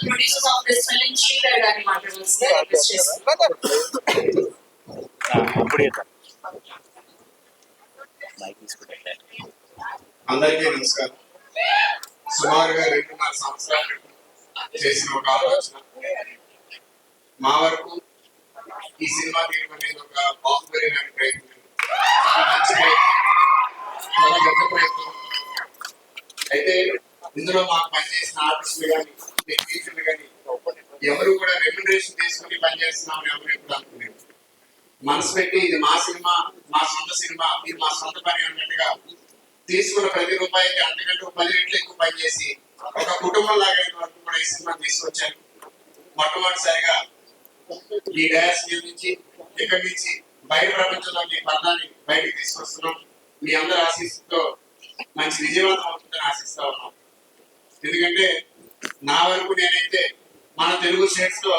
producers of this film, Sridhar గారిని మాట్లాడవలసిందిగా request చేస్తున్నాను. అందరికీ నమస్కారం. సుమారుగా 2.5 సంవత్సరాలు చేసిన ఒక ఆలోచన మా వరకు ఈ సినిమా తీయడం అనేది ఒక బాహుబలి లాంటి ప్రయత్నం, మంచి ప్రయత్నం, చాలా గొప్ప ప్రయత్నం. అయితే ఇందులో మాకు పనిచేసిన ఆర్టిస్టులు కానీ టెక్నీషియన్లు కానీ ఎవరు కూడా రెమ్యునరేషన్ తీసుకుని పనిచేస్తున్నామని ఎవరు ఎప్పుడు అనుకునేది. మనసు పెట్టి ఇది మా సినిమా, మా సొంత సినిమా, ఇది మా సొంత పని అన్నట్టుగా తీసుకున్న ప్రతి రూపాయికి అంతకంటే 10 రెట్లు ఎక్కువ పనిచేసి ఒక కుటుంబం లాగా వరకు కూడా ఈ సినిమా తీసుకొచ్చాను. మొట్టమొదటిసారిగా ఈ డయాస్ నుంచి ఇక్కడి నుంచి బయట ప్రపంచంలోకి పదాన్ని బయటకు తీసుకొస్తున్నాం. మీ అందరి ఆశీస్సుతో మంచి విజయవంతం అవుతుందని ఆశిస్తా ఉన్నాం. ఎందుకంటే నా వరకు నేనైతే మన తెలుగు స్టేట్స్ లో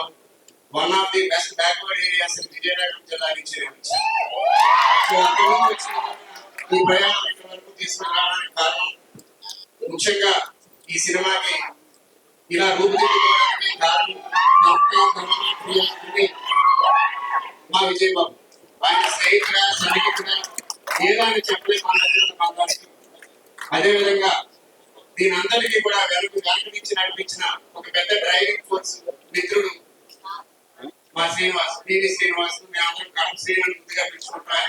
one of the best backward areas Vizianagaram జిల్లా నుంచి ఈ ప్రయాణం ఇక్కడ వరకు తీసుకుని రావడానికి కారణం ముఖ్యంగా ఈ సినిమాకి ఇలా రూపుదిద్దుకోవడానికి కారణం మా విజయ్ బాబు. ఆయన స్నేహితుగా సన్నిహితుగా ఏదాన్ని చెప్పలేదు మన దగ్గర మాట్లాడుతూ. అదేవిధంగా దీని అందరికీ కూడా వెనకనిచ్చి నడిపించిన ఒక పెద్ద డ్రైవింగ్ ఫోర్స్ మిత్రుడు మా శ్రీనివాస్, పివి శ్రీనివాస్. మేము అందరం కడప శ్రీనివాస్ ముందుగా పిలుచుకుంటాం.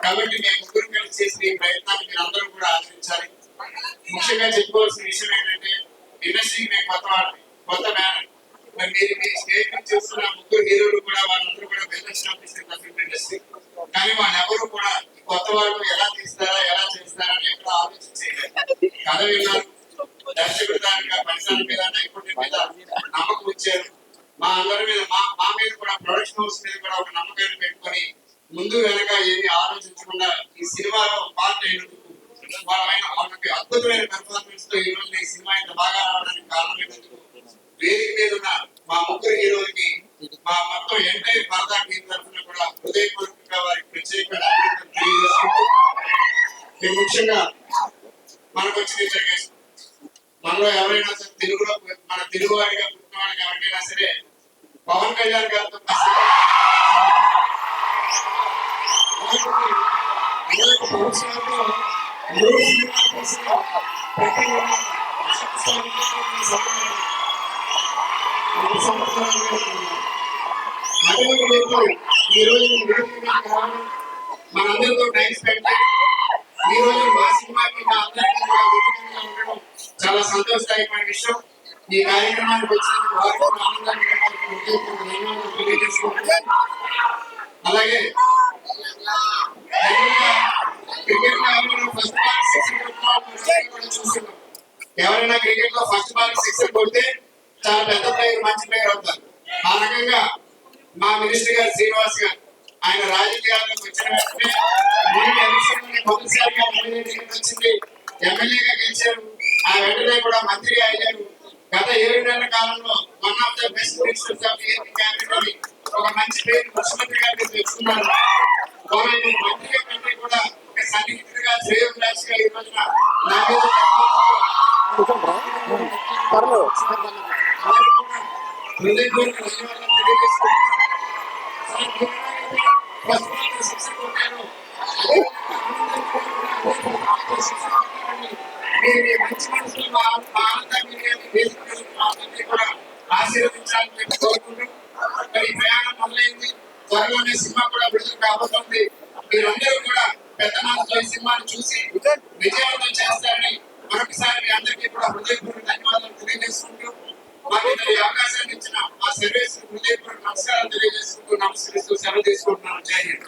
కాబట్టి మేము ముగ్గురు కలిసి చేసిన ఈ ప్రయత్నాన్ని మీరు అందరూ కూడా ఆదరించాలి. ముఖ్యంగా చెప్పుకోవాల్సిన విషయం ఏంటంటే ఇండస్ట్రీకి మేము కొత్త బ్యానర్. మరి మీరు మీ స్టేట్ నుంచి చూస్తున్న ముగ్గురు హీరోలు కూడా వాళ్ళందరూ కూడా బిజినెస్ ఫిల్మ్ ఇండస్ట్రీ. కానీ వాళ్ళు ఎవరు కూడా కొత్త వాళ్ళు ఎలా తీస్తారా ఎలా చేస్తారా అని ఎక్కడ ఆలోచించి కథ విన్నారు, దర్శకుడు దానిగా పరిశ్రమ మీద నైపుణ్యం మీద నమ్మకం ఇచ్చారు. మా అందరి మీద మా మీద కూడా ప్రొడక్షన్ హౌస్ మీద కూడా ఒక నమ్మకాన్ని పెట్టుకొని ముందు వెనక ఏమి ఆలోచించకుండా ఈ సినిమాలో పార్ట్ అయినందుకు వాళ్ళకి అద్భుతమైన పెర్ఫార్మెన్స్ తో ఈ రోజు ఈ సినిమా ఇంత బాగా రావడానికి కారణమైనందుకు వేదిక మీద ఉన్న మా ముగ్గురు హీరోలకి మా మొత్తం ఎంటైర్ పరదా టీం తరఫున కూడా హృదయపూర్వకంగా వారికి ప్రత్యేకమైన అభినందనలు తెలియజేసుకుంటూ, ముఖ్యంగా మనకు వచ్చిన మనలో ఎవరైనా సరే తెలుగులో మన తెలుగువాడిగా పుట్టిన వాడికి ఎవరికైనా సరే పవన్ కళ్యాణ్ గారితో ఈ రోజు మనందరితో టైం స్పెండ్ ఈ రోజు మా సినిమాకి ఉండడం చాలా సంతోషదాయకమైన విషయం. ఈ కార్యక్రమానికి వచ్చినందుకు వారికి ఆనందాన్ని తెలియజేసుకుంటున్నాను. అలాగే ఎవరైనా క్రికెట్ లో ఫస్ట్ బాల్ సిక్సర్ కొడితే చాలా పెద్ద ప్లేయర్, మంచి ప్లేయర్ అవుతారు. ఆ రకంగా మా మినిస్టర్ గారు శ్రీనివాస్ గారు ఆయన రాజకీయాల్లోకి వచ్చిన వెంటనే మొదటిసారిగా వచ్చింది, ఎమ్మెల్యేగా గెలిచారు. ఆ వెంటనే కూడా మంత్రిగా అయ్యారు. గత 7 నెలల కాలంలో one of the best ministers of cabinet ఒక మంచి పేరు ముఖ్యమంత్రి గారికి తెచ్చుకున్నారు. మంత్రిగా కంటే కూడా ఒక సన్నిహితుడిగా శ్రేయోభిలాషిగా ఈ రోజున నా మీద ఆశీర్వదించాలని కోరుకుంటూ ఈ ప్రయాణం మొదలైంది. త్వరలోనే సినిమా కూడా విడుదల కాబోతుంది. మీరందరూ కూడా పెద్ద మనసులో ఈ సినిమాను చూసి విజయవంతం చేస్తారని మరొకసారి మీ అందరికీ కూడా హృదయపూర్వక ధన్యవాదాలు తెలియజేసుకుంటూ మాకు ఈ అవకాశాన్ని ఇచ్చిన మా సర్వీస్ హృదయపూర్వక నమస్కారాలు తెలియజేసుకుంటూ నమస్కరిస్తూ సెలవు తీసుకుంటున్నాను. జై హింద్.